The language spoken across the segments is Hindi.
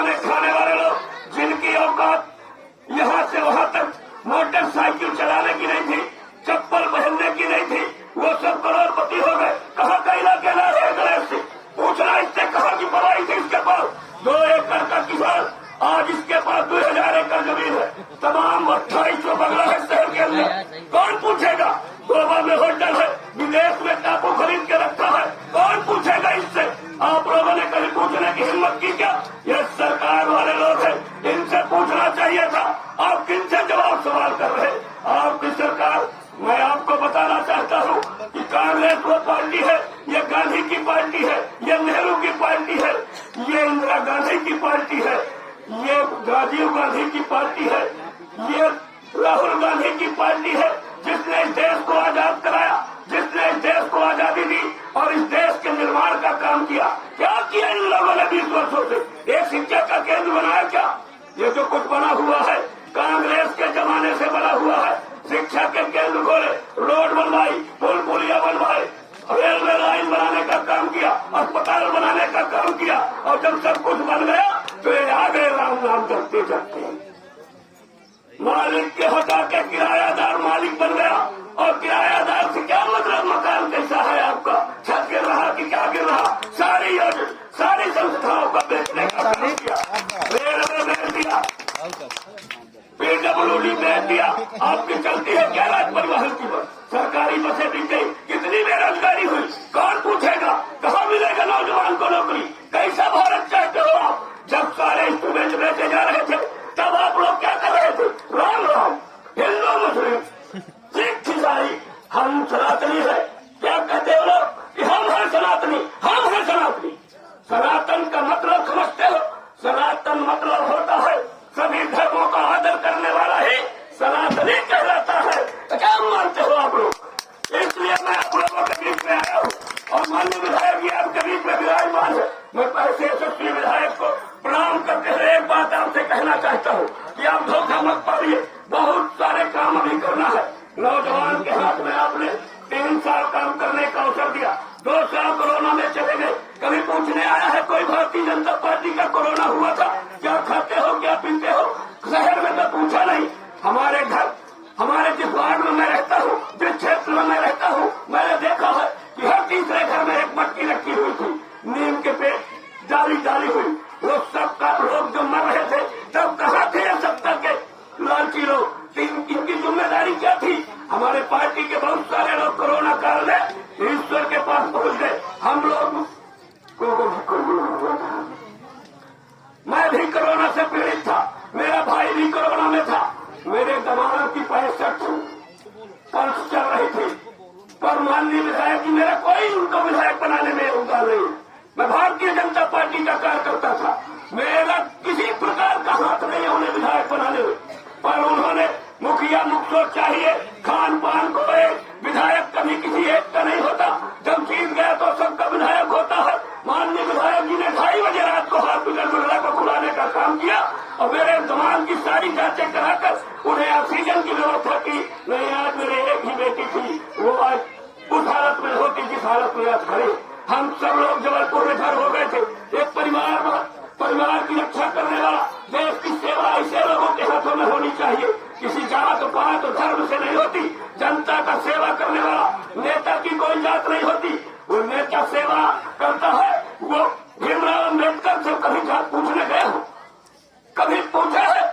खाने खाने वाले लोग, जिनकी औकात यहाँ से वहाँ तक मोटरसाइकिल चलाने की नहीं थी, चप्पल पहनने की नहीं थी, वो सब करोड़पति हो गए। कहाँ का इलाके ना है गणेश से पूछना, इससे कहाँ की पढ़ाई थी इसके पास? 2 एकड़ का किसान आज इसके पास 2000 एकड़ जमीन है, तमाम 2800 बंगला है शहर के अंदर। कौन पूछेगा? गोवा में होटल है, विदेश में टापू खरीद के रखा है, कौन पूछेगा इससे? आप लोगों ने कभी पूछने की हिम्मत की क्या? ये सरकार वाले लोग हैं, इनसे पूछना चाहिए था। आप किनसे जवाब सवाल कर रहे? आपकी सरकार, मैं आपको बताना चाहता हूँ कि कांग्रेस वो पार्टी है, ये गांधी की पार्टी है, ये नेहरू की पार्टी है, ये इंदिरा गांधी की पार्टी है, ये राजीव गांधी की पार्टी है, ये राहुल गांधी की पार्टी है, जिसने इस देश को आजाद कराया, जिसने इस देश को आजादी दी और इस देश के निर्माण का काम किया। क्या किया इन लोगों ने 20 वर्षों से? एक शिक्षा का केंद्र बनाया क्या? ये जो कुछ बना हुआ है कांग्रेस के जमाने से बना हुआ है। शिक्षा के केंद्र खोले, रोड बनवाई, पुल पुलिया बनवाए, रेलवे लाइन बनाने का काम किया, अस्पताल बनाने का काम किया, और जब सब कुछ बन गया तो ये आ गए राम नाम करते जाते। मालिक के हटा के किरायादार मालिक बन गया, और किरायादार से क्या मतलब? मकान कैसा है आपका, छत गिर रहा कि क्या गिर रहा? सारी संस्थाओं का बेचने का काम किया, रेलवे बेच दिया, PWD बेच दिया। आपकी चलती है क्या राज परिवहन की बस? सरकारी बसें बिक गई, कितनी बेरोजगारी हुई? कौन पूछेगा? कहाँ मिलेगा नौजवान को नौकरी? कैसा भारत चाहते हो आप? जब सारे इंस्ट्रूमेंट बेचे जा रहे थे तब आप लोग क्या कर रहे थे? राम राम, हिंदू मुस्लिम सिख ईसाई, हम सनातनी है। क्या कहते हो लोग कि हम हैं सनातनी, हम हैं सनातनी। सनातन का मतलब समझते हो? सनातन मतलब होता है सभी धर्मों का आदर करने वाला ही सनातनी कहलाता है। तो क्या मानते हो आप लोग? इसलिए मैं आप लोगों के बीच में आया हूँ, और माननीय विधायक जी आपके बीच में विराजमान है। मैं पैसे यशस्वी विधायक को प्रणाम करते हुए एक बात आपसे कहना चाहता हूँ कि आप धोखा मत पाइए, बहुत सारे काम अभी करना है। नौजवान के हाथ में आपने 3 साल काम करने का अवसर दिया, 2 साल कोरोना में चले गए। कभी पूछने आया है कोई भारतीय जनता पार्टी का कोरोना हुआ था? क्या खाते हो, क्या पीते हो? शहर में तो पूछा नहीं। हमारे घर, हमारे जिस वार्ड में मैं रहता हूँ, जिस क्षेत्र में मैं रहता हूँ, मैंने देखा है कि हर तीसरे घर में एक मटकी रखी हुई थी, नीम के पेड़ डाली हुई। वो सबका लोग जो मर रहे थे तब कहाँ थे ये 70 के लालची लोग? इनकी जिम्मेदारी क्या थी? हमारे पार्टी के बहुत सारे लोग कोरोना काल में ईश्वर के पास पहुंच गए। हम लोग मैं भी कोरोना से पीड़ित था, मेरा भाई भी कोरोना में था, मेरे दमाद की 65 पल्स चल रही थी, पर माननीय विधायक जी मेरा कोई उनको विधायक बनाने में योगदान नहीं। मैं भारतीय जनता पार्टी का कार्यकर्ता था, मेरा किसी प्रकार का हाथ नहीं है उन्हें विधायक बनाने में, पर उन्होंने मुखिया मुख्य चाहिए, खान पान को एक विधायक कभी किसी एक का नहीं होता, जब जीत गया तो सबका विधायक होता है। माननीय विधायक जी ने 2:30 बजे रात को हॉस्पिटल बिरला को खुलाने का काम किया, और मेरे दमाद की सारी जांचें कराकर उन्हें ऑक्सीजन की व्यवस्था की। नहीं, आज मेरे एक ही बेटी थी, वो आज उस हालत में होती जिस हालत में आज खड़ी। हम सब लोग जबलपुर में घर हो गए थे। एक परिवार की रक्षा करने वाला, देश की सेवा ऐसे लोगों के हाथों में होनी चाहिए, किसी जात पात धर्म से नहीं होती। जनता का सेवा करने वाला नेता की कोई जात नहीं होती, वो नेता सेवा करता है। वो भीमराव अम्बेडकर से कभी जात पूछने गए हो? कभी पूछा है?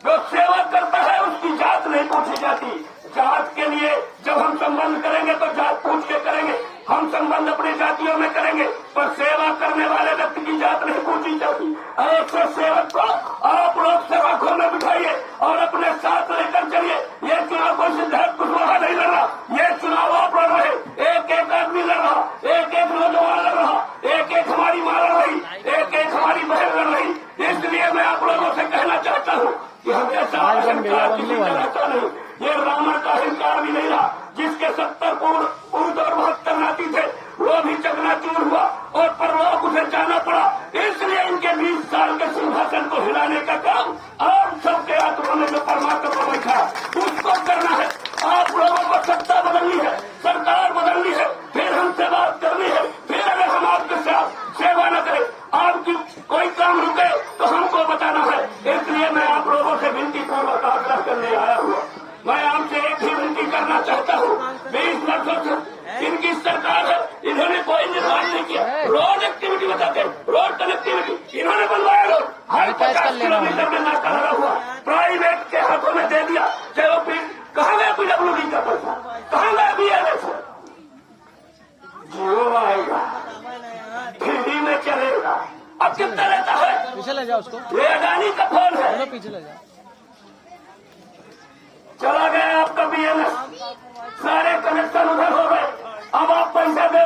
जो सेवा करता है उसकी जात नहीं पूछी जाती। जात के लिए जब हम संबंध करेंगे तो जात पूछ के करेंगे, हम संबंध अपनी जातियों में करेंगे, पर सेवा करने वाले व्यक्ति की जात नहीं पूछी जाती। ऐसे सेवक को आप लोग सेवकों में बिठाइए और अपने साथ लेकर चलिए। ये चुनाव कोई सिद्धार्थ कुशवाहा नहीं लड़ रहा, ये चुनाव आप लड़ रहे, एक आदमी लड़ रहा, एक नौजवान लड़ रहा, एक हमारी माँ लड़ रही, एक हमारी बहन लड़ रही। इसलिए मैं आप लोगों से कहना चाहता हूँ कि हमेशा अहंकार किसी का रहता नहीं, ये रावण का अहंकार भी नहीं रहा। जिसके 70 पूर्व और 72 नाती थे, वो भी चकनाचूर हुआ और परलोक उसे जाना पड़ा। इसलिए इनके 20 साल के सिंहासन को हिलाने का काम आप सबके आत्मा में जो परमात्मा बैठा उसको करना है। आप लोगों को सत्ता बदलनी है, सरकार बदलनी है, फिर हमसे बात करनी है। फिर अगर हम आपके साथ सेवा न करें, आपकी कोई काम रुके तो हमको पीछे ले जाओ उसको, ये अडानी का फोन है। चलो पीछे ले जाओ। चला गया आपका बीएमएस, सारे कनेक्शन उधर हो गए। अब आप पैसा दो,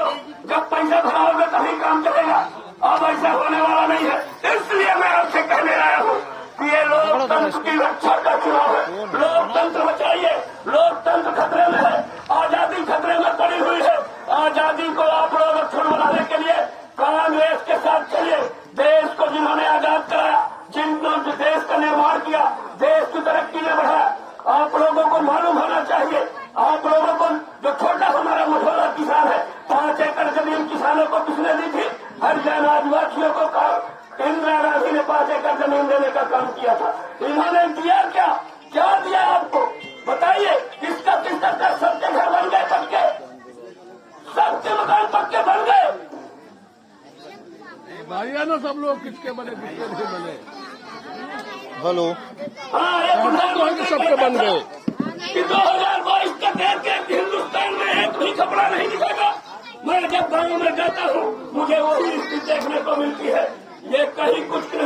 जब पैसा भराओगे तभी काम चलेगा। अब ऐसा होने वाला नहीं है। इसलिए मैं आपसे कहने आया हूँ कि ये लोकतंत्र की रक्षा का चुनाव है। लोकतंत्र बचाइए, लोकतंत्र खतरे में है, आजादी खतरे में पड़ी हुई है। आजादी को आप लोग अक्षुण्ण बनाने के लिए कांग्रेस के साथ चलिए। देश को जिन्होंने आजाद कराया, जिन्होंने देश का निर्माण किया, देश की तरक्की में बढ़ाया, आप लोगों को मालूम होना चाहिए। आप लोगों को जो छोटा हमारा मझौला किसान है, 5 एकड़ जमीन किसानों को किसने दी थी? हरियाणा आदिवासियों को इंदिरा गांधी ने 5 एकड़ जमीन देने का काम किया था। इन्होंने दिया क्या? क्या दिया आपको बताइए? किसका सबके घर बन गए पक्के, सबके मकान पक्के बन गए। भाइया ना सब लोग किसके बने किसके नहीं बने। हेलो, हाँ, ये सबके बन गए कि 2022 तक एक हिंदुस्तान में एक भी कपड़ा नहीं दिखेगा। मैं जब गाँव में जाता हूँ मुझे वही स्थिति देखने को मिलती है। ये कहीं कुछ नहीं।